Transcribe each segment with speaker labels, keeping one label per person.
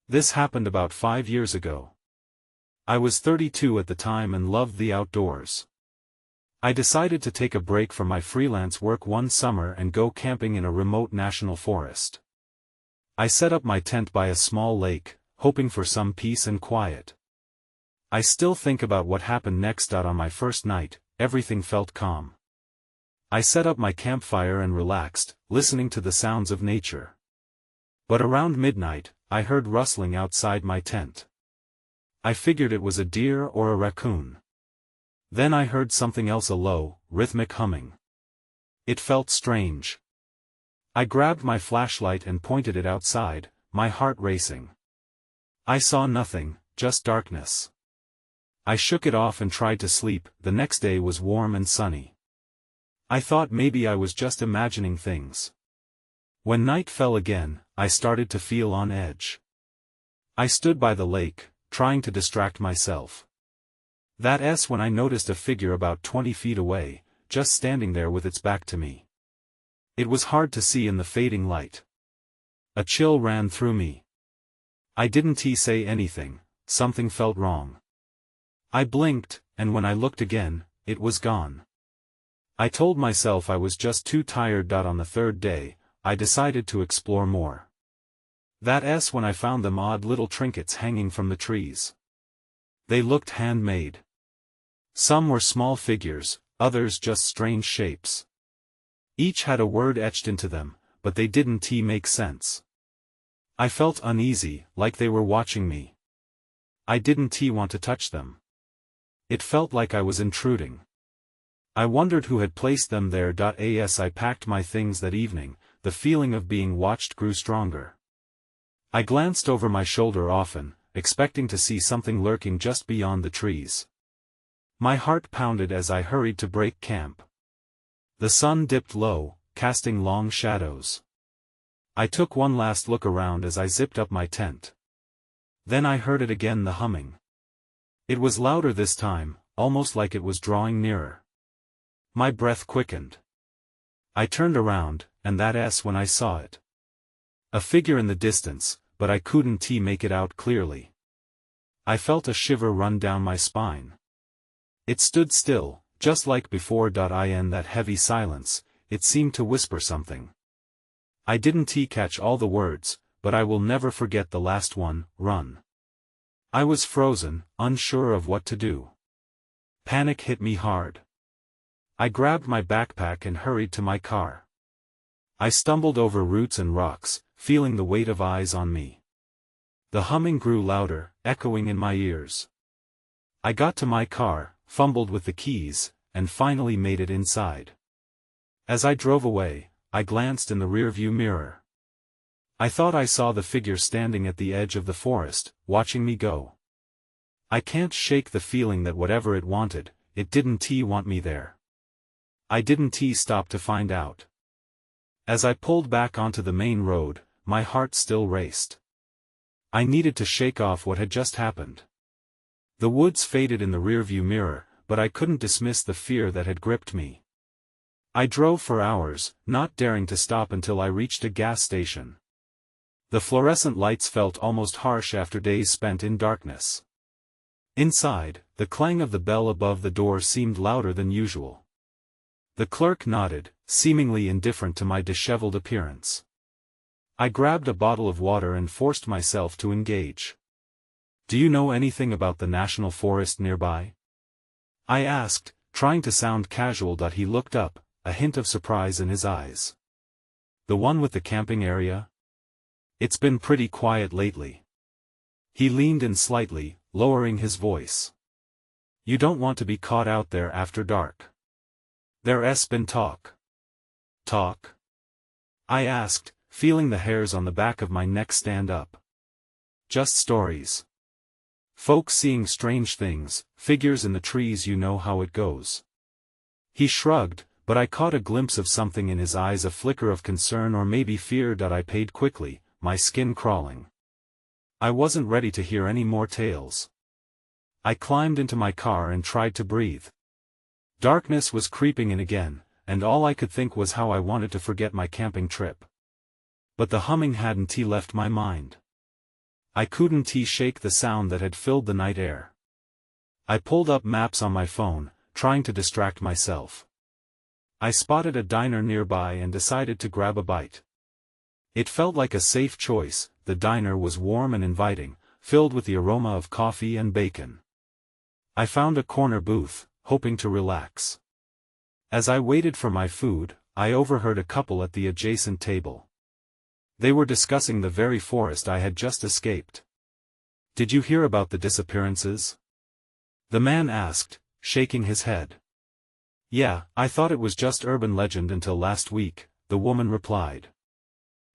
Speaker 1: This happened about 5 years ago. I was 32 at the time and loved the outdoors. I decided to take a break from my freelance work one summer and go camping in a remote national forest. I set up my tent by a small lake, hoping for some peace and quiet. I still think about what happened next. On my first night, everything felt calm. I set up my campfire and relaxed, listening to the sounds of nature. But around midnight, I heard rustling outside my tent. I figured it was a deer or a raccoon. Then I heard something else, a low, rhythmic humming. It felt strange. I grabbed my flashlight and pointed it outside, my heart racing. I saw nothing, just darkness. I shook it off and tried to sleep. The next day was warm and sunny. I thought maybe I was just imagining things. When night fell again, I started to feel on edge. I stood by the lake, trying to distract myself. That's when I noticed a figure about 20 feet away, just standing there with its back to me. It was hard to see in the fading light. A chill ran through me. I didn't say anything, something felt wrong. I blinked, and when I looked again, it was gone. I told myself I was just too tired. On the third day, I decided to explore more. That's when I found them odd little trinkets hanging from the trees. They looked handmade. Some were small figures, others just strange shapes. Each had a word etched into them, but they didn't make sense. I felt uneasy, like they were watching me. I didn't want to touch them. It felt like I was intruding. I wondered who had placed them there. As I packed my things that evening, the feeling of being watched grew stronger. I glanced over my shoulder often, expecting to see something lurking just beyond the trees. My heart pounded as I hurried to break camp. The sun dipped low, casting long shadows. I took one last look around as I zipped up my tent. Then I heard it again, the humming. It was louder this time, almost like it was drawing nearer. My breath quickened. I turned around, and that's when I saw it. A figure in the distance, but I couldn't make it out clearly. I felt a shiver run down my spine. It stood still, just like before. In that heavy silence, it seemed to whisper something. I didn't catch all the words, but I will never forget the last one, run. I was frozen, unsure of what to do. Panic hit me hard. I grabbed my backpack and hurried to my car. I stumbled over roots and rocks, feeling the weight of eyes on me. The humming grew louder, echoing in my ears. I got to my car, fumbled with the keys, and finally made it inside. As I drove away, I glanced in the rearview mirror. I thought I saw the figure standing at the edge of the forest, watching me go. I can't shake the feeling that whatever it wanted, it didn't want me there. I didn't stop to find out. As I pulled back onto the main road, my heart still raced. I needed to shake off what had just happened. The woods faded in the rearview mirror, but I couldn't dismiss the fear that had gripped me. I drove for hours, not daring to stop until I reached a gas station. The fluorescent lights felt almost harsh after days spent in darkness. Inside, the clang of the bell above the door seemed louder than usual. The clerk nodded, seemingly indifferent to my disheveled appearance. I grabbed a bottle of water and forced myself to engage. "Do you know anything about the national forest nearby?" I asked, trying to sound casual. He looked up, a hint of surprise in his eyes. "The one with the camping area? It's been pretty quiet lately." He leaned in slightly, lowering his voice. "You don't want to be caught out there after dark. There's been talk." "Talk?" I asked, feeling the hairs on the back of my neck stand up. "Just stories. Folks seeing strange things, figures in the trees, you know how it goes." He shrugged, but I caught a glimpse of something in his eyes, a flicker of concern or maybe fear. I paid quickly, my skin crawling. I wasn't ready to hear any more tales. I climbed into my car and tried to breathe. Darkness was creeping in again, and all I could think was how I wanted to forget my camping trip. But the humming hadn't left my mind. I couldn't shake the sound that had filled the night air. I pulled up maps on my phone, trying to distract myself. I spotted a diner nearby and decided to grab a bite. It felt like a safe choice. The diner was warm and inviting, filled with the aroma of coffee and bacon. I found a corner booth, hoping to relax. As I waited for my food, I overheard a couple at the adjacent table. They were discussing the very forest I had just escaped. "Did you hear about the disappearances?" the man asked, shaking his head. "Yeah, I thought it was just urban legend until last week," the woman replied.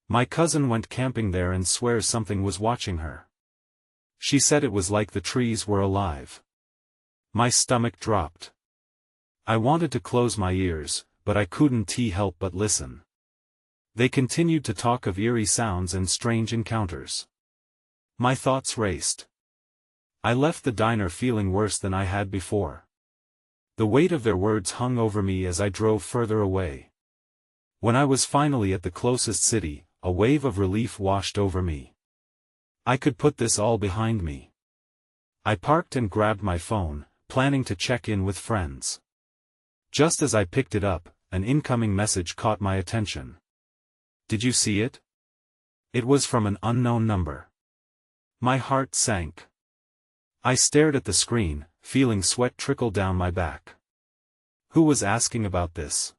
Speaker 1: "My cousin went camping there and swears something was watching her. She said it was like the trees were alive." My stomach dropped. I wanted to close my ears, but I couldn't help but listen. They continued to talk of eerie sounds and strange encounters. My thoughts raced. I left the diner feeling worse than I had before. The weight of their words hung over me as I drove further away. When I was finally at the closest city, a wave of relief washed over me. I could put this all behind me. I parked and grabbed my phone, planning to check in with friends. Just as I picked it up, an incoming message caught my attention. "Did you see it?" It was from an unknown number. My heart sank. I stared at the screen, feeling sweat trickle down my back. Who was asking about this?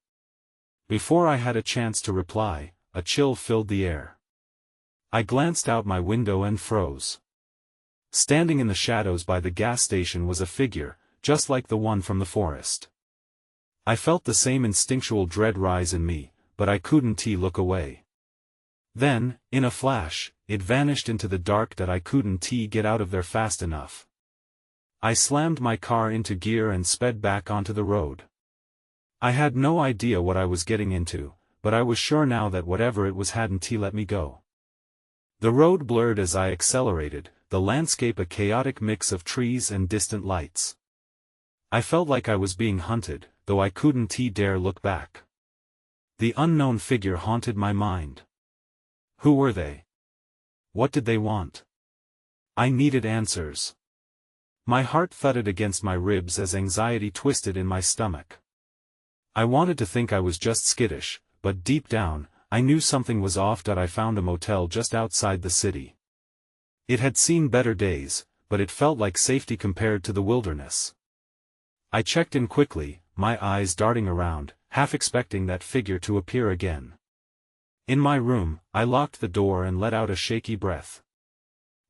Speaker 1: Before I had a chance to reply, a chill filled the air. I glanced out my window and froze. Standing in the shadows by the gas station was a figure, just like the one from the forest. I felt the same instinctual dread rise in me, but I couldn't look away. Then, in a flash, it vanished into the dark that I couldn't get out of there fast enough. I slammed my car into gear and sped back onto the road. I had no idea what I was getting into, but I was sure now that whatever it was hadn't let me go. The road blurred as I accelerated, the landscape a chaotic mix of trees and distant lights. I felt like I was being hunted, though I couldn't dare look back. The unknown figure haunted my mind. Who were they? What did they want? I needed answers. My heart thudded against my ribs as anxiety twisted in my stomach. I wanted to think I was just skittish, but deep down, I knew something was off. I found a motel just outside the city. It had seen better days, but it felt like safety compared to the wilderness. I checked in quickly, my eyes darting around, half expecting that figure to appear again. In my room, I locked the door and let out a shaky breath.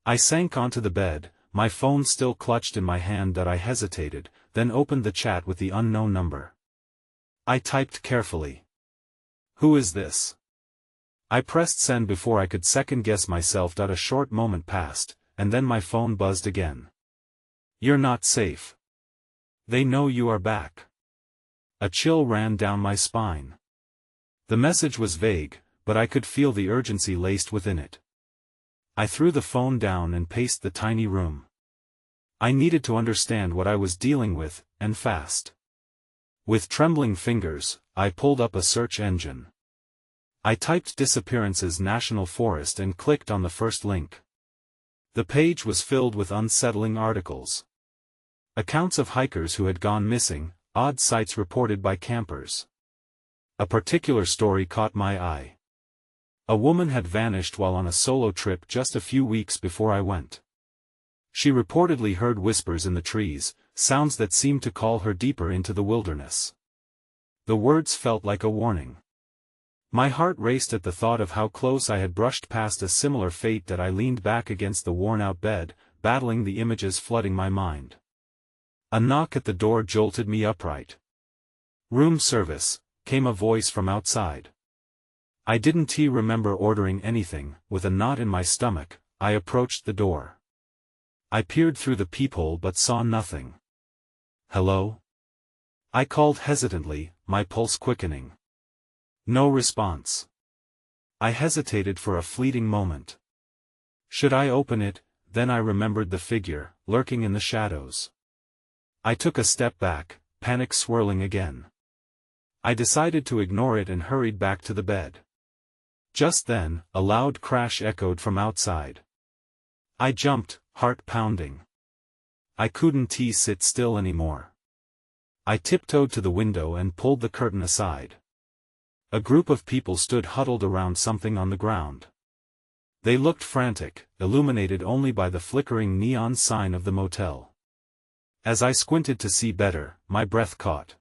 Speaker 1: I sank onto the bed, my phone still clutched in my hand. I hesitated, then opened the chat with the unknown number. I typed carefully. "Who is this?" I pressed send before I could second-guess myself. A short moment passed, and then my phone buzzed again. "You're not safe. They know you are back." A chill ran down my spine. The message was vague, but I could feel the urgency laced within it. I threw the phone down and paced the tiny room. I needed to understand what I was dealing with, and fast. With trembling fingers, I pulled up a search engine. I typed "disappearances National Forest" and clicked on the first link. The page was filled with unsettling articles. Accounts of hikers who had gone missing, odd sights reported by campers. A particular story caught my eye. A woman had vanished while on a solo trip just a few weeks before I went. She reportedly heard whispers in the trees, sounds that seemed to call her deeper into the wilderness. The words felt like a warning. My heart raced at the thought of how close I had brushed past a similar fate. I leaned back against the worn-out bed, battling the images flooding my mind. A knock at the door jolted me upright. "Room service," came a voice from outside. I didn't remember ordering anything. With a knot in my stomach, I approached the door. I peered through the peephole but saw nothing. "Hello?" I called hesitantly, my pulse quickening. No response. I hesitated for a fleeting moment. Should I open it? Then I remembered the figure, lurking in the shadows. I took a step back, panic swirling again. I decided to ignore it and hurried back to the bed. Just then, a loud crash echoed from outside. I jumped, heart pounding. I couldn't sit still anymore. I tiptoed to the window and pulled the curtain aside. A group of people stood huddled around something on the ground. They looked frantic, illuminated only by the flickering neon sign of the motel. As I squinted to see better, my breath caught.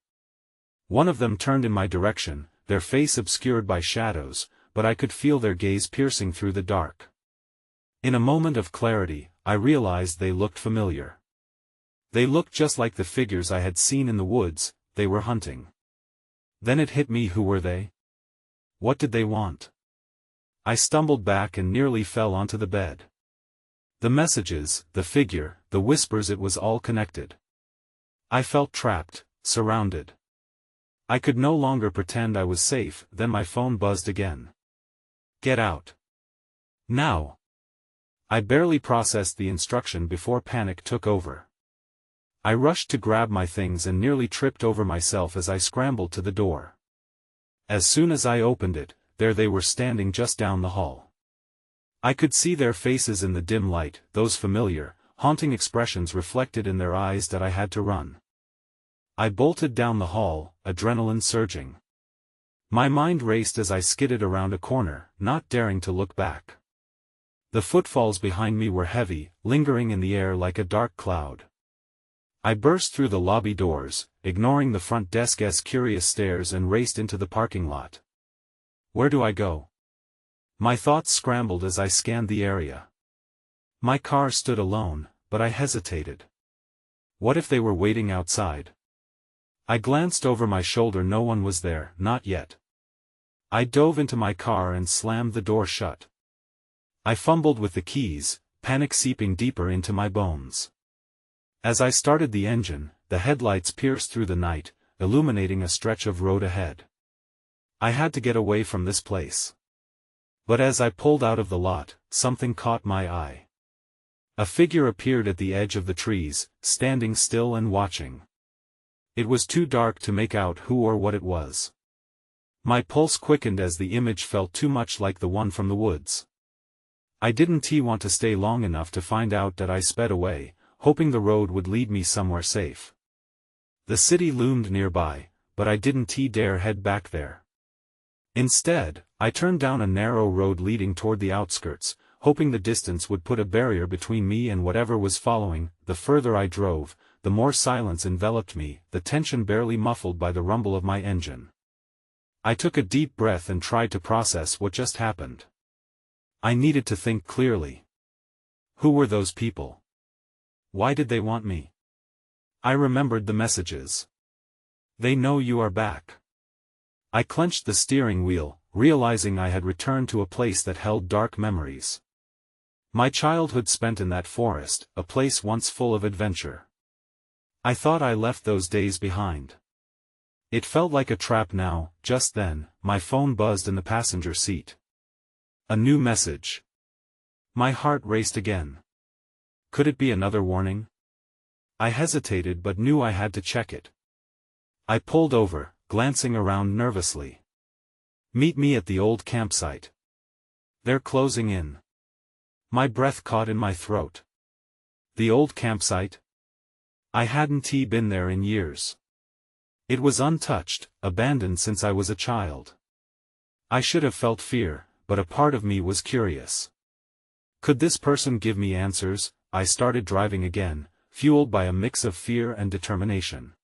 Speaker 1: One of them turned in my direction, their face obscured by shadows, but I could feel their gaze piercing through the dark. In a moment of clarity, I realized they looked familiar. They looked just like the figures I had seen in the woods. They were hunting. Then it hit me, who were they? What did they want? I stumbled back and nearly fell onto the bed. The messages, the figure, the whispers, it was all connected. I felt trapped, surrounded. I could no longer pretend I was safe. Then my phone buzzed again. Get out. Now. I barely processed the instruction before panic took over. I rushed to grab my things and nearly tripped over myself as I scrambled to the door. As soon as I opened it, there they were standing just down the hall. I could see their faces in the dim light, those familiar, haunting expressions reflected in their eyes that I had to run. I bolted down the hall, adrenaline surging. My mind raced as I skidded around a corner, not daring to look back. The footfalls behind me were heavy, lingering in the air like a dark cloud. I burst through the lobby doors, ignoring the front desk's curious stares, and raced into the parking lot. Where do I go? My thoughts scrambled as I scanned the area. My car stood alone, but I hesitated. What if they were waiting outside? I glanced over my shoulder. No one was there, not yet. I dove into my car and slammed the door shut. I fumbled with the keys, panic seeping deeper into my bones. As I started the engine, the headlights pierced through the night, illuminating a stretch of road ahead. I had to get away from this place. But as I pulled out of the lot, something caught my eye. A figure appeared at the edge of the trees, standing still and watching. It was too dark to make out who or what it was. My pulse quickened as the image felt too much like the one from the woods. I didn't want to stay long enough to find out that I sped away, hoping the road would lead me somewhere safe. The city loomed nearby, but I didn't dare head back there. Instead, I turned down a narrow road leading toward the outskirts, hoping the distance would put a barrier between me and whatever was following. The further I drove, the more silence enveloped me, the tension barely muffled by the rumble of my engine. I took a deep breath and tried to process what just happened. I needed to think clearly. Who were those people? Why did they want me? I remembered the messages. They know you are back. I clenched the steering wheel, realizing I had returned to a place that held dark memories. My childhood spent in that forest, a place once full of adventure. I thought I left those days behind. It felt like a trap now. Just then, my phone buzzed in the passenger seat. A new message. My heart raced again. Could it be another warning? I hesitated but knew I had to check it. I pulled over, glancing around nervously. Meet me at the old campsite. They're closing in. My breath caught in my throat. The old campsite? I hadn't been there in years. It was untouched, abandoned since I was a child. I should have felt fear, but a part of me was curious. Could this person give me answers? I started driving again, fueled by a mix of fear and determination.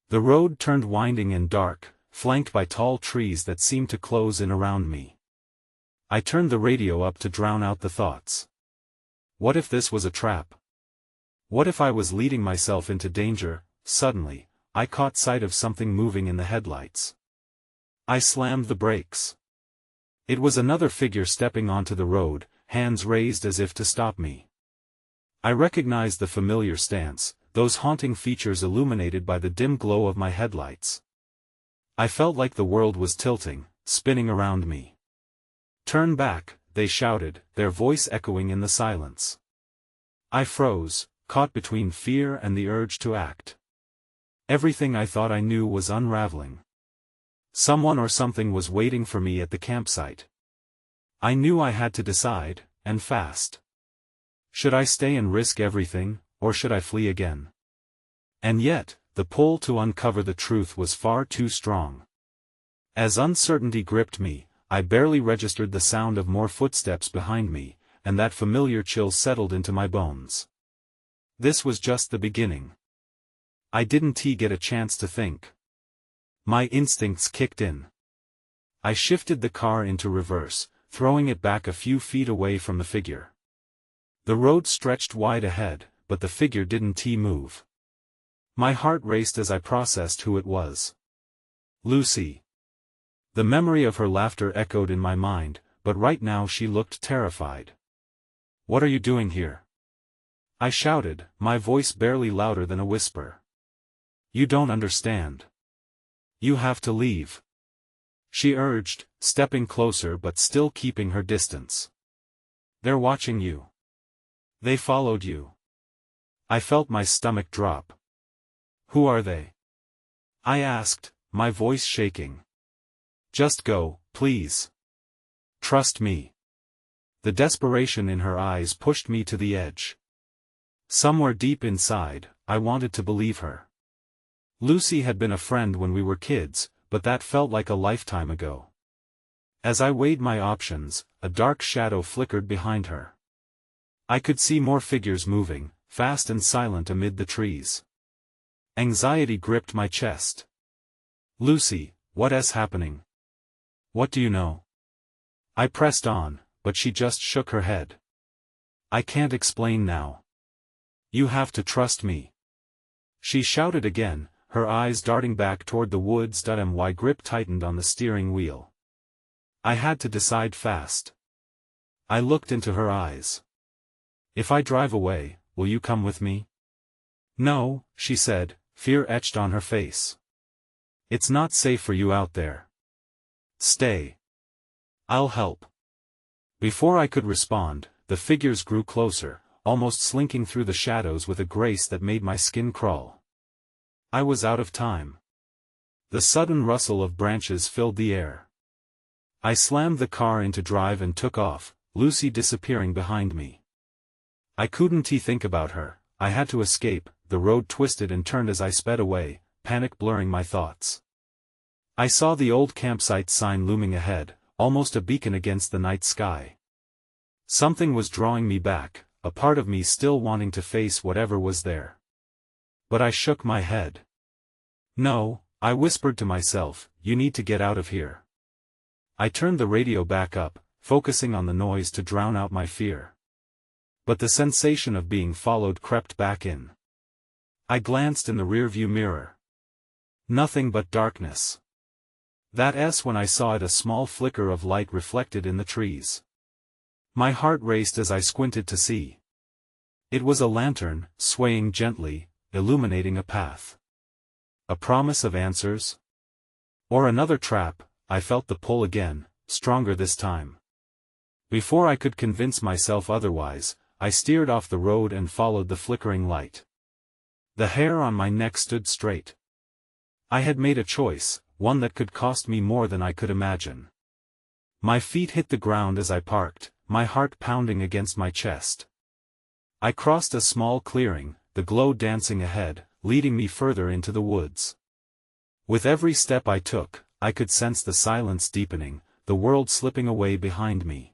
Speaker 1: The road turned winding and dark, flanked by tall trees that seemed to close in around me. I turned the radio up to drown out the thoughts. What if this was a trap? What if I was leading myself into danger? Suddenly, I caught sight of something moving in the headlights. I slammed the brakes. It was another figure stepping onto the road, hands raised as if to stop me. I recognized the familiar stance, those haunting features illuminated by the dim glow of my headlights. I felt like the world was tilting, spinning around me. Turn back, they shouted, their voice echoing in the silence. I froze, caught between fear and the urge to act. Everything I thought I knew was unraveling. Someone or something was waiting for me at the campsite. I knew I had to decide, and fast. Should I stay and risk everything, or should I flee again? And yet, the pull to uncover the truth was far too strong. As uncertainty gripped me, I barely registered the sound of more footsteps behind me, and that familiar chill settled into my bones. This was just the beginning. I didn't get a chance to think. My instincts kicked in. I shifted the car into reverse, throwing it back a few feet away from the figure. The road stretched wide ahead, but the figure didn't move. My heart raced as I processed who it was. Lucy. The memory of her laughter echoed in my mind, but right now she looked terrified. "What are you doing here?" I shouted, my voice barely louder than a whisper. "You don't understand. You have to leave," she urged, stepping closer but still keeping her distance. "They're watching you. They followed you." I felt my stomach drop. "Who are they?" I asked, my voice shaking. "Just go, please. Trust me." The desperation in her eyes pushed me to the edge. Somewhere deep inside, I wanted to believe her. Lucy had been a friend when we were kids, but that felt like a lifetime ago. As I weighed my options, a dark shadow flickered behind her. I could see more figures moving, fast and silent amid the trees. Anxiety gripped my chest. "Lucy, what's happening? What do you know?" I pressed on, but she just shook her head. "I can't explain now. You have to trust me." She shouted again, her eyes darting back toward the woods. My grip tightened on the steering wheel. I had to decide fast. I looked into her eyes. "If I drive away, will you come with me?" "No," she said, fear etched on her face. "It's not safe for you out there. Stay. I'll help." Before I could respond, the figures grew closer, almost slinking through the shadows with a grace that made my skin crawl. I was out of time. The sudden rustle of branches filled the air. I slammed the car into drive and took off, Lucy disappearing behind me. I couldn't think about her, I had to escape. The road twisted and turned as I sped away, panic blurring my thoughts. I saw the old campsite sign looming ahead, almost a beacon against the night sky. Something was drawing me back, a part of me still wanting to face whatever was there. But I shook my head. "No," I whispered to myself, "you need to get out of here." I turned the radio back up, focusing on the noise to drown out my fear. But the sensation of being followed crept back in. I glanced in the rearview mirror. Nothing but darkness. That's when I saw it, a small flicker of light reflected in the trees. My heart raced as I squinted to see. It was a lantern, swaying gently, illuminating a path. A promise of answers? Or another trap? I felt the pull again, stronger this time. Before I could convince myself otherwise, I steered off the road and followed the flickering light. The hair on my neck stood straight. I had made a choice, one that could cost me more than I could imagine. My feet hit the ground as I parked, my heart pounding against my chest. I crossed a small clearing, the glow dancing ahead, leading me further into the woods. With every step I took, I could sense the silence deepening, the world slipping away behind me.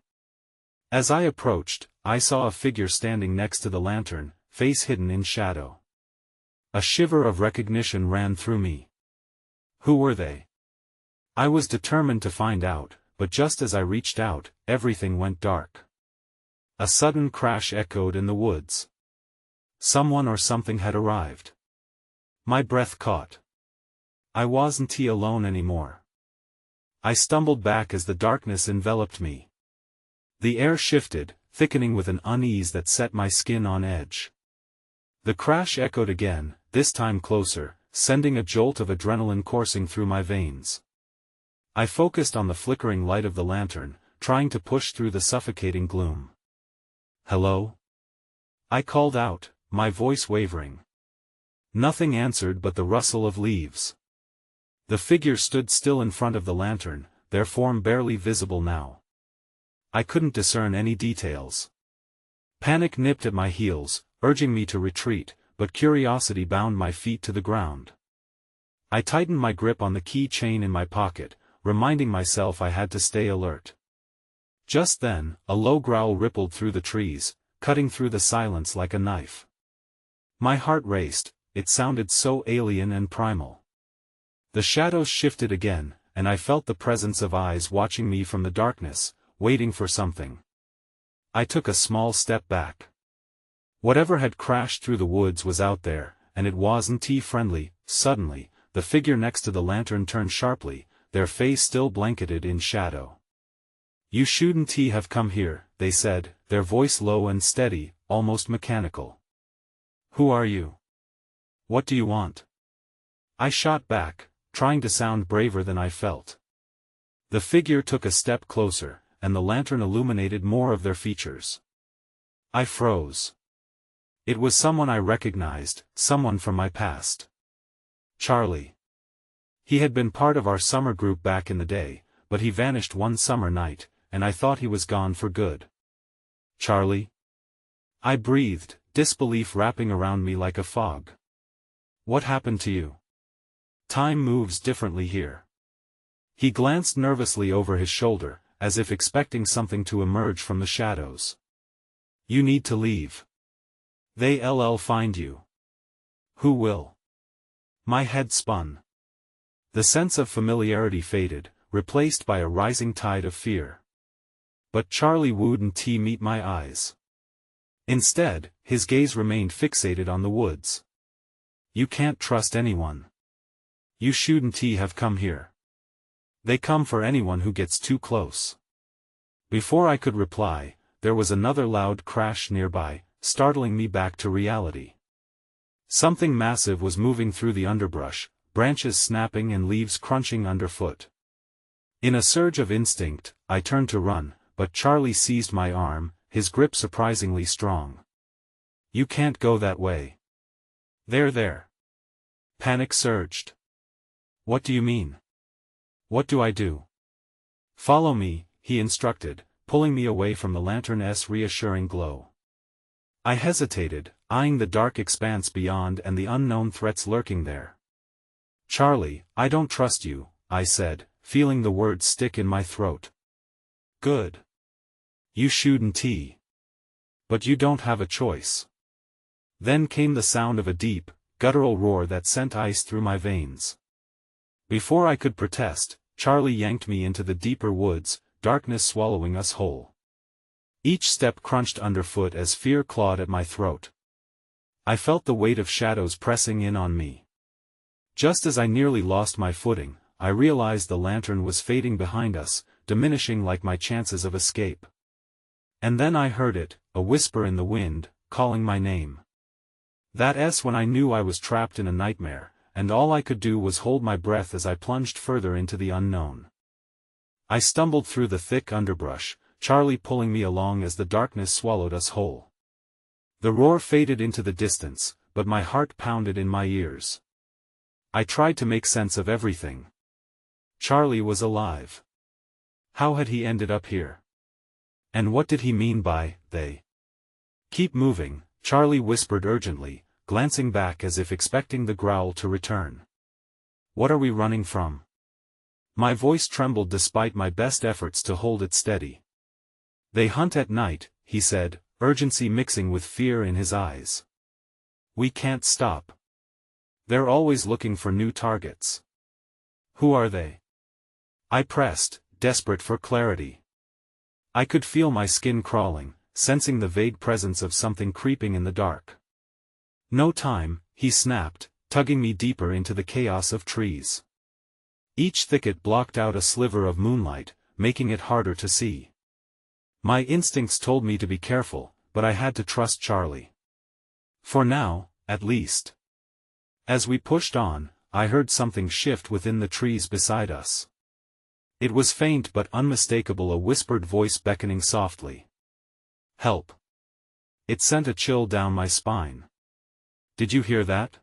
Speaker 1: As I approached, I saw a figure standing next to the lantern, face hidden in shadow. A shiver of recognition ran through me. Who were they? I was determined to find out, but just as I reached out, everything went dark. A sudden crash echoed in the woods. Someone or something had arrived. My breath caught. I wasn't alone anymore. I stumbled back as the darkness enveloped me. The air shifted, thickening with an unease that set my skin on edge. The crash echoed again, this time closer, sending a jolt of adrenaline coursing through my veins. I focused on the flickering light of the lantern, trying to push through the suffocating gloom. "Hello?" I called out, my voice wavering. Nothing answered but the rustle of leaves. The figure stood still in front of the lantern, their form barely visible now. I couldn't discern any details. Panic nipped at my heels, urging me to retreat, but curiosity bound my feet to the ground. I tightened my grip on the key chain in my pocket, reminding myself I had to stay alert. Just then, a low growl rippled through the trees, cutting through the silence like a knife. My heart raced, it sounded so alien and primal. The shadows shifted again, and I felt the presence of eyes watching me from the darkness, waiting for something. I took a small step back. Whatever had crashed through the woods was out there, and it wasn't friendly. Suddenly, the figure next to the lantern turned sharply, their face still blanketed in shadow. "You shouldn't have come here," they said, their voice low and steady, almost mechanical. "Who are you? What do you want?" I shot back, trying to sound braver than I felt. The figure took a step closer, and the lantern illuminated more of their features. I froze. It was someone I recognized, someone from my past. Charlie. He had been part of our summer group back in the day, but he vanished one summer night, and I thought he was gone for good. "Charlie?" I breathed, disbelief wrapping around me like a fog. "What happened to you? Time moves differently here." He glanced nervously over his shoulder, as if expecting something to emerge from the shadows. "You need to leave. They'll find you." "Who will?" My head spun. The sense of familiarity faded, replaced by a rising tide of fear. But Charlie wouldn't meet my eyes. Instead, his gaze remained fixated on the woods. "You can't trust anyone. You shouldn't have come here. They come for anyone who gets too close." Before I could reply, there was another loud crash nearby, startling me back to reality. Something massive was moving through the underbrush, branches snapping and leaves crunching underfoot. In a surge of instinct, I turned to run, but Charlie seized my arm, his grip surprisingly strong. "You can't go that way. They're there." Panic surged. "What do you mean? What do I do?" "Follow me," he instructed, pulling me away from the lantern's reassuring glow. I hesitated, eyeing the dark expanse beyond and the unknown threats lurking there. "Charlie, I don't trust you," I said, feeling the words stick in my throat. "Good. You shouldn't. But you don't have a choice." Then came the sound of a deep, guttural roar that sent ice through my veins. Before I could protest, Charlie yanked me into the deeper woods, darkness swallowing us whole. Each step crunched underfoot as fear clawed at my throat. I felt the weight of shadows pressing in on me. Just as I nearly lost my footing, I realized the lantern was fading behind us, diminishing like my chances of escape. And then I heard it, a whisper in the wind, calling my name. That's when I knew I was trapped in a nightmare, and all I could do was hold my breath as I plunged further into the unknown. I stumbled through the thick underbrush, Charlie pulling me along as the darkness swallowed us whole. The roar faded into the distance, but my heart pounded in my ears. I tried to make sense of everything. Charlie was alive. How had he ended up here? And what did he mean by, "they"? "Keep moving," Charlie whispered urgently, glancing back as if expecting the growl to return. "What are we running from?" My voice trembled despite my best efforts to hold it steady. "They hunt at night," he said, urgency mixing with fear in his eyes. "We can't stop. They're always looking for new targets." "Who are they?" I pressed, desperate for clarity. I could feel my skin crawling, sensing the vague presence of something creeping in the dark. "No time," he snapped, tugging me deeper into the chaos of trees. Each thicket blocked out a sliver of moonlight, making it harder to see. My instincts told me to be careful, but I had to trust Charlie. For now, at least. As we pushed on, I heard something shift within the trees beside us. It was faint but unmistakable, a whispered voice beckoning softly. "Help." It sent a chill down my spine. "Did you hear that?"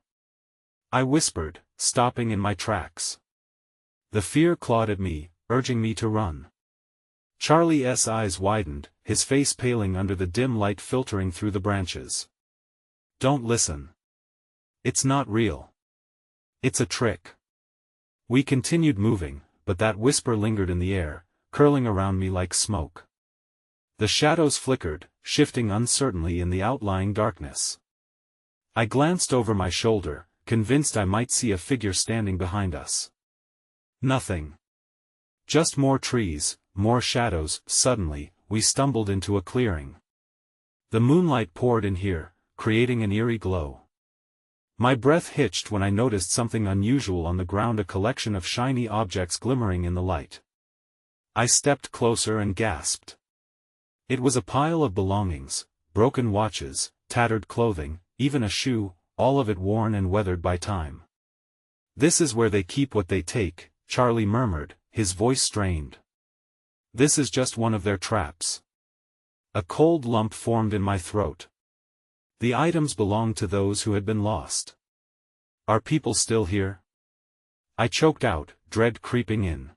Speaker 1: I whispered, stopping in my tracks. The fear clawed at me, urging me to run. Charlie's eyes widened, his face paling under the dim light filtering through the branches. Don't listen. It's not real. It's a trick. We continued moving, but that whisper lingered in the air, curling around me like smoke. The shadows flickered, shifting uncertainly in the outlying darkness. I glanced over my shoulder, convinced I might see a figure standing behind us. Nothing. Just more trees, more shadows. Suddenly, we stumbled into a clearing. The moonlight poured in here, creating an eerie glow. My breath hitched when I noticed something unusual on the ground, a collection of shiny objects glimmering in the light. I stepped closer and gasped. It was a pile of belongings, broken watches, tattered clothing, even a shoe, all of it worn and weathered by time. This is where they keep what they take, Charlie murmured, his voice strained. This is just one of their traps. A cold lump formed in my throat. The items belonged to those who had been lost. Are people still here? I choked out, dread creeping in.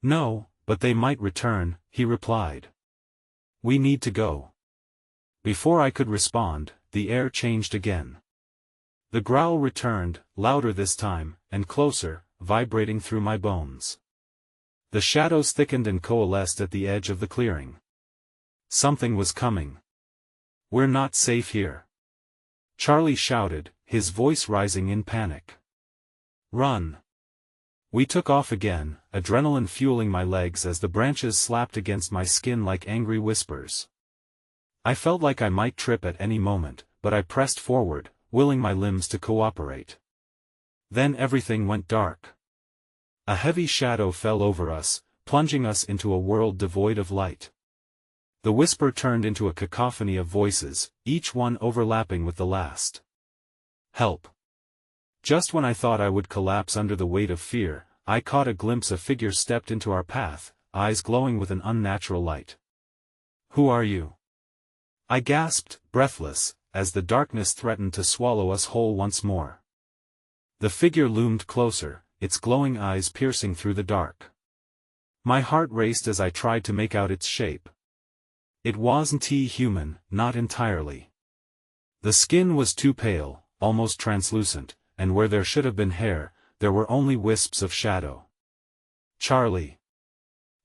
Speaker 1: No, but they might return, he replied. We need to go. Before I could respond, the air changed again. The growl returned, louder this time, and closer, vibrating through my bones. The shadows thickened and coalesced at the edge of the clearing. Something was coming. We're not safe here. Charlie shouted, his voice rising in panic. Run. We took off again, adrenaline fueling my legs as the branches slapped against my skin like angry whispers. I felt like I might trip at any moment, but I pressed forward, willing my limbs to cooperate. Then everything went dark. A heavy shadow fell over us, plunging us into a world devoid of light. The whisper turned into a cacophony of voices, each one overlapping with the last. Help. Just when I thought I would collapse under the weight of fear, I caught a glimpse. A figure stepped into our path, eyes glowing with an unnatural light. Who are you? I gasped, breathless, as the darkness threatened to swallow us whole once more. The figure loomed closer, its glowing eyes piercing through the dark. My heart raced as I tried to make out its shape. It wasn't human, not entirely. The skin was too pale, almost translucent, and where there should have been hair, there were only wisps of shadow. Charlie.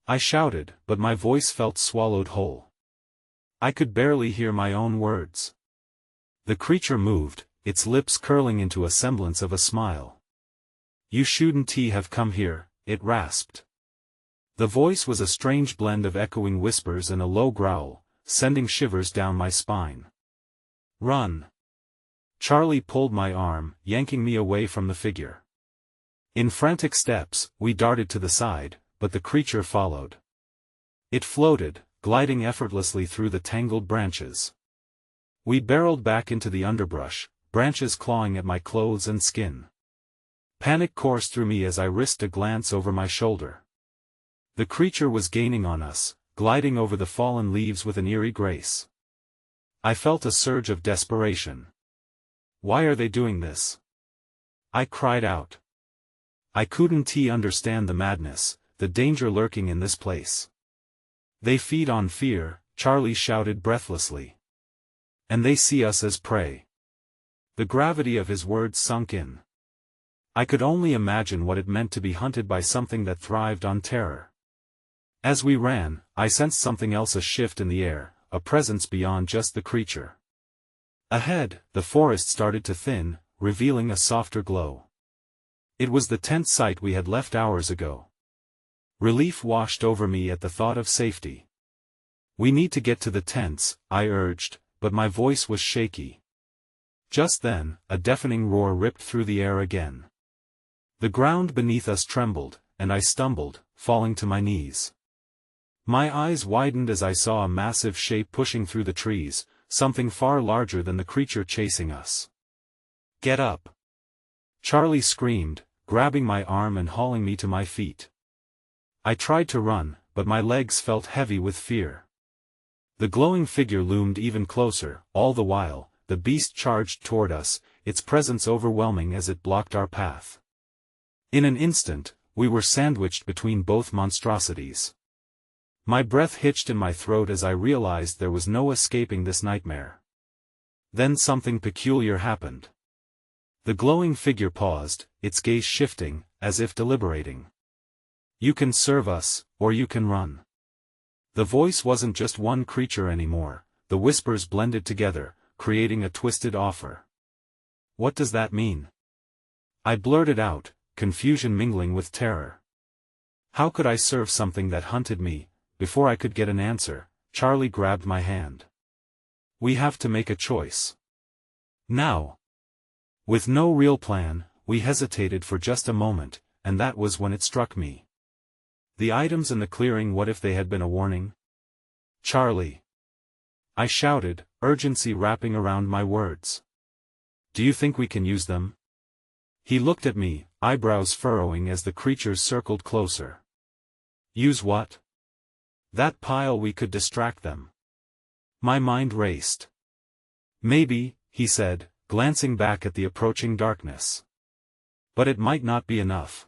Speaker 1: I shouted, but my voice felt swallowed whole. I could barely hear my own words. The creature moved, its lips curling into a semblance of a smile. You shouldn't have come here, it rasped. The voice was a strange blend of echoing whispers and a low growl, sending shivers down my spine. Run. Charlie pulled my arm, yanking me away from the figure. In frantic steps, we darted to the side, but the creature followed. It floated, gliding effortlessly through the tangled branches. We barreled back into the underbrush, branches clawing at my clothes and skin. Panic coursed through me as I risked a glance over my shoulder. The creature was gaining on us, gliding over the fallen leaves with an eerie grace. I felt a surge of desperation. Why are they doing this? I cried out. I couldn't understand the madness, the danger lurking in this place. They feed on fear, Charlie shouted breathlessly. And they see us as prey. The gravity of his words sunk in. I could only imagine what it meant to be hunted by something that thrived on terror. As we ran, I sensed something else, a shift in the air, a presence beyond just the creature. Ahead, the forest started to thin, revealing a softer glow. It was the tent site we had left hours ago. Relief washed over me at the thought of safety. We need to get to the tents, I urged, but my voice was shaky. Just then, a deafening roar ripped through the air again. The ground beneath us trembled, and I stumbled, falling to my knees. My eyes widened as I saw a massive shape pushing through the trees, something far larger than the creature chasing us. Get up! Charlie screamed, grabbing my arm and hauling me to my feet. I tried to run, but my legs felt heavy with fear. The glowing figure loomed even closer, all the while, the beast charged toward us, its presence overwhelming as it blocked our path. In an instant, we were sandwiched between both monstrosities. My breath hitched in my throat as I realized there was no escaping this nightmare. Then something peculiar happened. The glowing figure paused, its gaze shifting, as if deliberating. "You can serve us, or you can run." The voice wasn't just one creature anymore, the whispers blended together, creating a twisted offer. "What does that mean?" I blurted out, confusion mingling with terror. How could I serve something that hunted me? Before I could get an answer, Charlie grabbed my hand. "We have to make a choice. Now." With no real plan, we hesitated for just a moment, and that was when it struck me. The items in the clearing, what if they had been a warning? "Charlie!" I shouted, urgency wrapping around my words. "Do you think we can use them?" He looked at me, eyebrows furrowing as the creatures circled closer. "Use what?" "That pile, we could distract them." My mind raced. "Maybe," he said, glancing back at the approaching darkness. "But it might not be enough."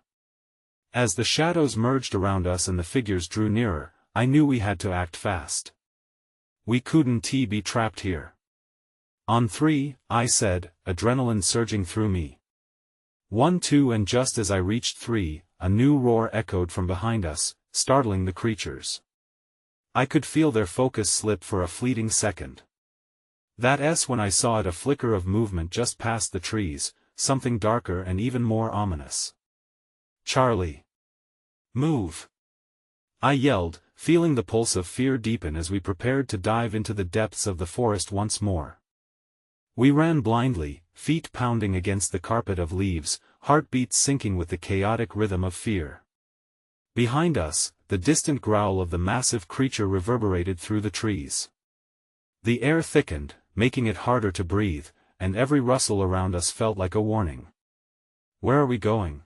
Speaker 1: As the shadows merged around us and the figures drew nearer, I knew we had to act fast. We couldn't be trapped here. "On three," I said, adrenaline surging through me. 1, 2, and just as I reached 3, a new roar echoed from behind us, startling the creatures. I could feel their focus slip for a fleeting second. That's when I saw it, a flicker of movement just past the trees, something darker and even more ominous. "Charlie! Move!" I yelled, feeling the pulse of fear deepen as we prepared to dive into the depths of the forest once more. We ran blindly, feet pounding against the carpet of leaves, heartbeats syncing with the chaotic rhythm of fear. Behind us, the distant growl of the massive creature reverberated through the trees. The air thickened, making it harder to breathe, and every rustle around us felt like a warning. "Where are we going?"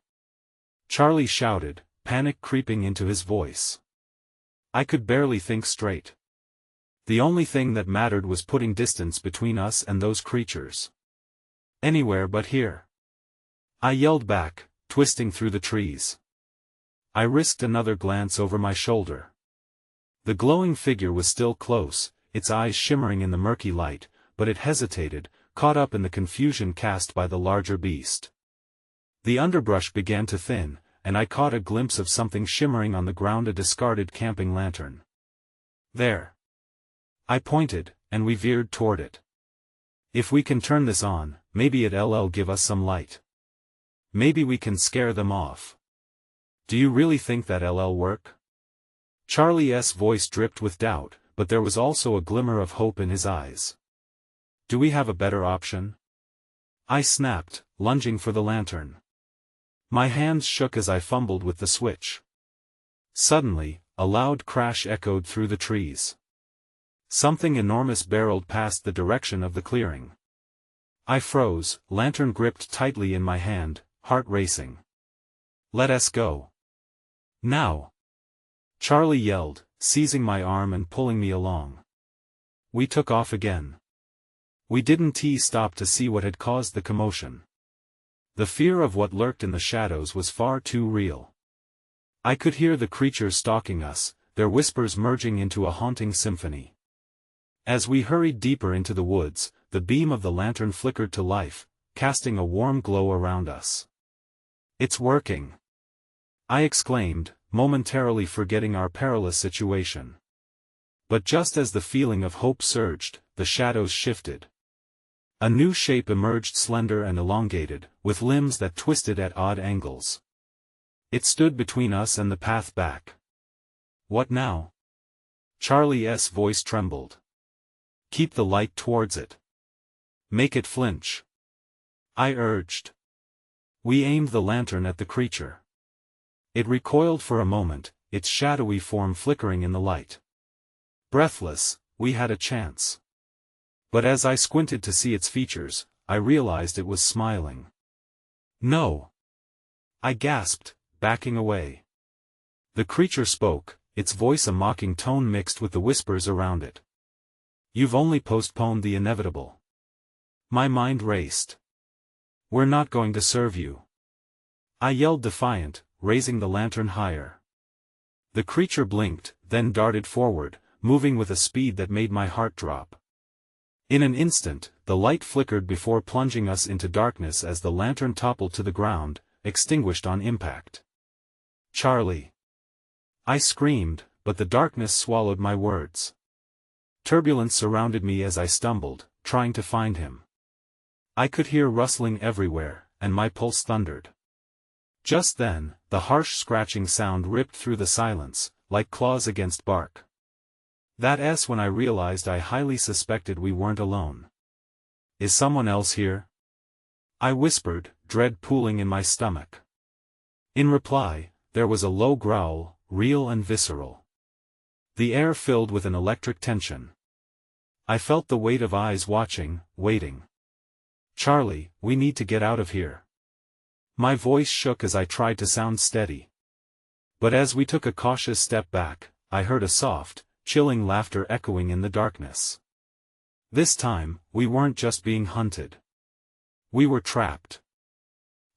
Speaker 1: Charlie shouted, panic creeping into his voice. I could barely think straight. The only thing that mattered was putting distance between us and those creatures. "Anywhere but here," I yelled back, twisting through the trees. I risked another glance over my shoulder. The glowing figure was still close, its eyes shimmering in the murky light, but it hesitated, caught up in the confusion cast by the larger beast. The underbrush began to thin, and I caught a glimpse of something shimmering on the ground, a discarded camping lantern. "There." I pointed, and we veered toward it. "If we can turn this on, maybe it'll give us some light. Maybe we can scare them off." "Do you really think that'll work?" Charlie's voice dripped with doubt, but there was also a glimmer of hope in his eyes. "Do we have a better option?" I snapped, lunging for the lantern. My hands shook as I fumbled with the switch. Suddenly, a loud crash echoed through the trees. Something enormous barreled past the direction of the clearing. I froze, lantern gripped tightly in my hand, heart racing. "Let us go. Now!" Charlie yelled, seizing my arm and pulling me along. We took off again. We didn't stop to see what had caused the commotion. The fear of what lurked in the shadows was far too real. I could hear the creatures stalking us, their whispers merging into a haunting symphony. As we hurried deeper into the woods, the beam of the lantern flickered to life, casting a warm glow around us. "It's working!" I exclaimed, momentarily forgetting our perilous situation. But just as the feeling of hope surged, the shadows shifted. A new shape emerged, slender and elongated, with limbs that twisted at odd angles. It stood between us and the path back. "What now?" Charlie's voice trembled. "Keep the light towards it. Make it flinch," I urged. We aimed the lantern at the creature. It recoiled for a moment, its shadowy form flickering in the light. Breathless, we had a chance. But as I squinted to see its features, I realized it was smiling. "No!" I gasped, backing away. The creature spoke, its voice a mocking tone mixed with the whispers around it. "You've only postponed the inevitable." My mind raced. "We're not going to serve you," I yelled defiant, raising the lantern higher. The creature blinked, then darted forward, moving with a speed that made my heart drop. In an instant, the light flickered before plunging us into darkness as the lantern toppled to the ground, extinguished on impact. "Charlie!" I screamed, but the darkness swallowed my words. Turbulence surrounded me as I stumbled, trying to find him. I could hear rustling everywhere, and my pulse thundered. Just then, the harsh scratching sound ripped through the silence, like claws against bark. That's when I realized I highly suspected we weren't alone. "Is someone else here?" I whispered, dread pooling in my stomach. In reply, there was a low growl, real and visceral. The air filled with an electric tension. I felt the weight of eyes watching, waiting. "Charlie, we need to get out of here." My voice shook as I tried to sound steady. But as we took a cautious step back, I heard a soft, chilling laughter echoing in the darkness. This time, we weren't just being hunted. We were trapped.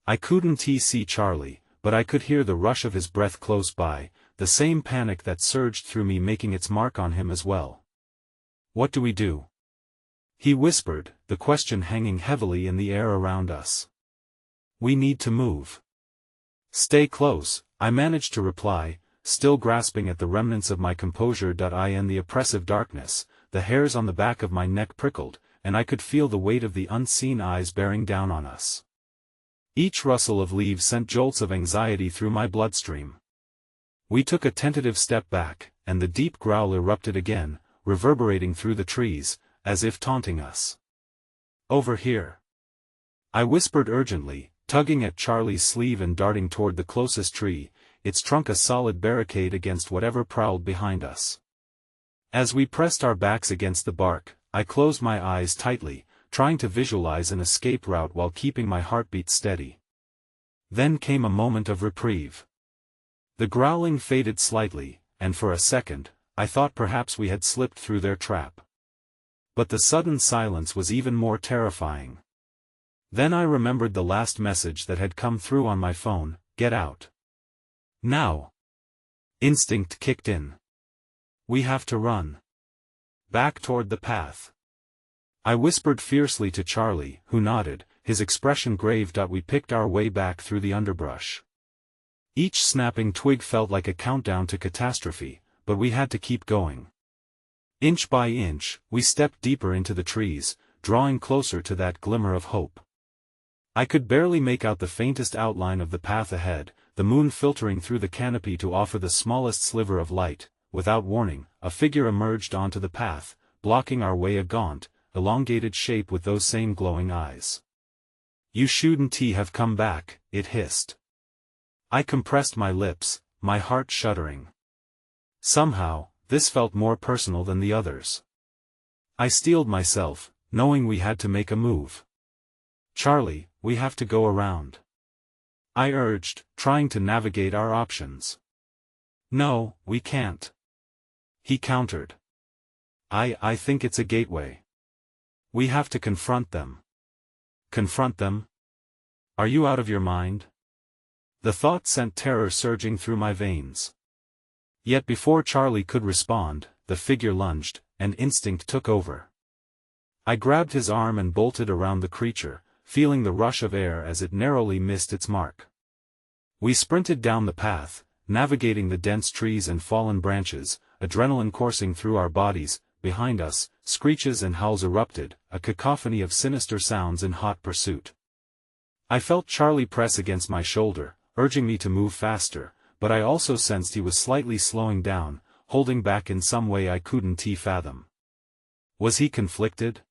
Speaker 1: I couldn't see Charlie, but I could hear the rush of his breath close by, the same panic that surged through me making its mark on him as well. "What do we do?" he whispered, the question hanging heavily in the air around us. "We need to move." "Stay close," I managed to reply, still grasping at the remnants of my composure. In the oppressive darkness, the hairs on the back of my neck prickled, and I could feel the weight of the unseen eyes bearing down on us. Each rustle of leaves sent jolts of anxiety through my bloodstream. We took a tentative step back, and the deep growl erupted again, reverberating through the trees, as if taunting us. "Over here!" I whispered urgently, tugging at Charlie's sleeve and darting toward the closest tree, its trunk a solid barricade against whatever prowled behind us. As we pressed our backs against the bark, I closed my eyes tightly, trying to visualize an escape route while keeping my heartbeat steady. Then came a moment of reprieve. The growling faded slightly, and for a second, I thought perhaps we had slipped through their trap. But the sudden silence was even more terrifying. Then I remembered the last message that had come through on my phone: "Get out. Now." Instinct kicked in. "We have to run. Back toward the path." I whispered fiercely to Charlie, who nodded, his expression grave. We picked our way back through the underbrush. Each snapping twig felt like a countdown to catastrophe, but we had to keep going. Inch by inch, we stepped deeper into the trees, drawing closer to that glimmer of hope. I could barely make out the faintest outline of the path ahead, the moon filtering through the canopy to offer the smallest sliver of light. Without warning, a figure emerged onto the path, blocking our way, a gaunt, elongated shape with those same glowing eyes. "You shouldn't have come back," it hissed. I compressed my lips, my heart shuddering. Somehow, this felt more personal than the others. I steeled myself, knowing we had to make a move. "Charlie, we have to go around," I urged, trying to navigate our options. "No, we can't," he countered. I think it's a gateway. We have to confront them." "Confront them? Are you out of your mind?" The thought sent terror surging through my veins. Yet before Charlie could respond, the figure lunged, and instinct took over. I grabbed his arm and bolted around the creature, feeling the rush of air as it narrowly missed its mark. We sprinted down the path, navigating the dense trees and fallen branches, adrenaline coursing through our bodies. Behind us, screeches and howls erupted, a cacophony of sinister sounds in hot pursuit. I felt Charlie press against my shoulder, urging me to move faster, but I also sensed he was slightly slowing down, holding back in some way I couldn't fathom. Was he conflicted?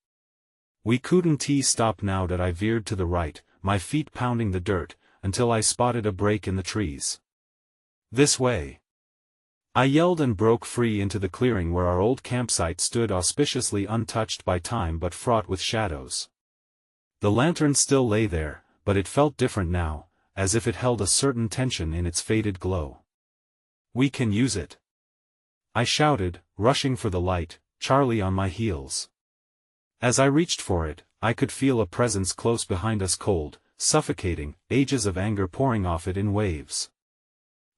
Speaker 1: We couldn't stop now that I veered to the right, my feet pounding the dirt, until I spotted a break in the trees. "This way!" I yelled and broke free into the clearing where our old campsite stood, auspiciously untouched by time but fraught with shadows. The lantern still lay there, but it felt different now, as if it held a certain tension in its faded glow. "We can use it!" I shouted, rushing for the light, Charlie on my heels. As I reached for it, I could feel a presence close behind us, cold, suffocating, ages of anger pouring off it in waves.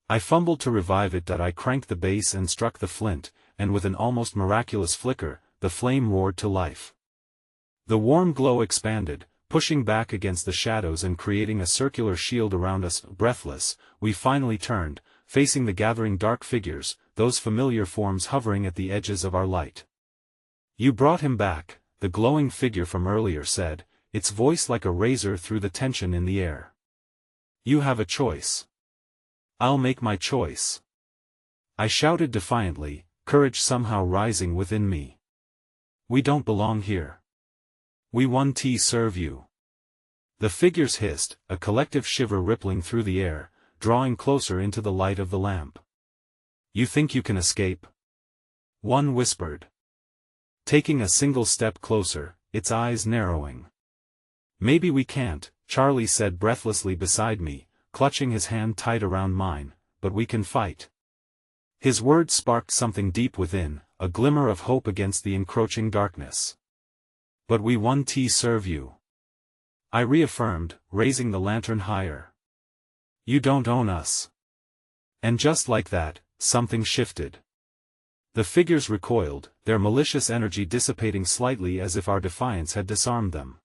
Speaker 1: I fumbled to revive it. I cranked the base and struck the flint, and with an almost miraculous flicker, the flame roared to life. The warm glow expanded, pushing back against the shadows and creating a circular shield around us. Breathless, we finally turned, facing the gathering dark figures, those familiar forms hovering at the edges of our light. "You brought him back," the glowing figure from earlier said, its voice like a razor through the tension in the air. "You have a choice." "I'll make my choice," I shouted defiantly, courage somehow rising within me. "We don't belong here. We want to serve you." The figures hissed, a collective shiver rippling through the air, drawing closer into the light of the lamp. "You think you can escape?" one whispered. Taking a single step closer, its eyes narrowing. "Maybe we can't," Charlie said breathlessly beside me, clutching his hand tight around mine, "but we can fight." His words sparked something deep within, a glimmer of hope against the encroaching darkness. "But we want to serve you," I reaffirmed, raising the lantern higher. "You don't own us." And just like that, something shifted. The figures recoiled, their malicious energy dissipating slightly as if our defiance had disarmed them.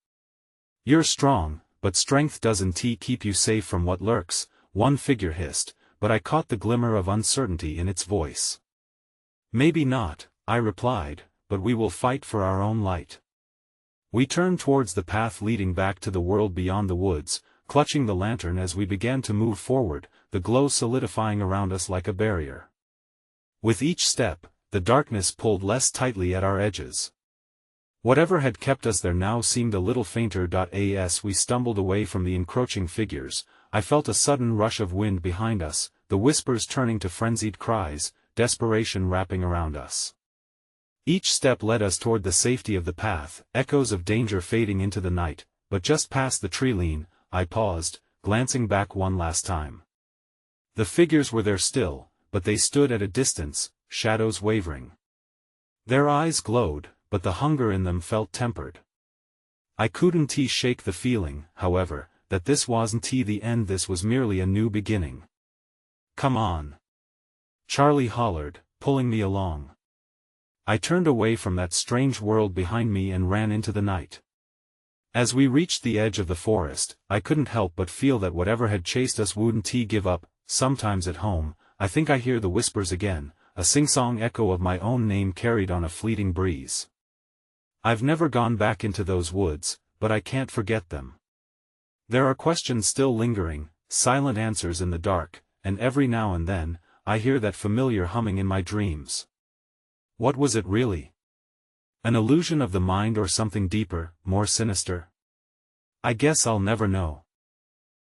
Speaker 1: "You're strong, but strength doesn't keep you safe from what lurks," one figure hissed, but I caught the glimmer of uncertainty in its voice. "Maybe not," I replied, "but we will fight for our own light." We turned towards the path leading back to the world beyond the woods, clutching the lantern as we began to move forward, the glow solidifying around us like a barrier. With each step, the darkness pulled less tightly at our edges. Whatever had kept us there now seemed a little fainter. As we stumbled away from the encroaching figures, I felt a sudden rush of wind behind us, the whispers turning to frenzied cries, desperation wrapping around us. Each step led us toward the safety of the path, echoes of danger fading into the night, but just past the tree lean, I paused, glancing back one last time. The figures were there still, but they stood at a distance, shadows wavering. Their eyes glowed, but the hunger in them felt tempered. I couldn't shake the feeling, however, that this wasn't the end. This was merely a new beginning. "Come on," Charlie hollered, pulling me along. I turned away from that strange world behind me and ran into the night. As we reached the edge of the forest, I couldn't help but feel that whatever had chased us wouldn't give up. Sometimes at home, I think I hear the whispers again, a sing-song echo of my own name carried on a fleeting breeze. I've never gone back into those woods, but I can't forget them. There are questions still lingering, silent answers in the dark, and every now and then, I hear that familiar humming in my dreams. What was it really? An illusion of the mind or something deeper, more sinister? I guess I'll never know.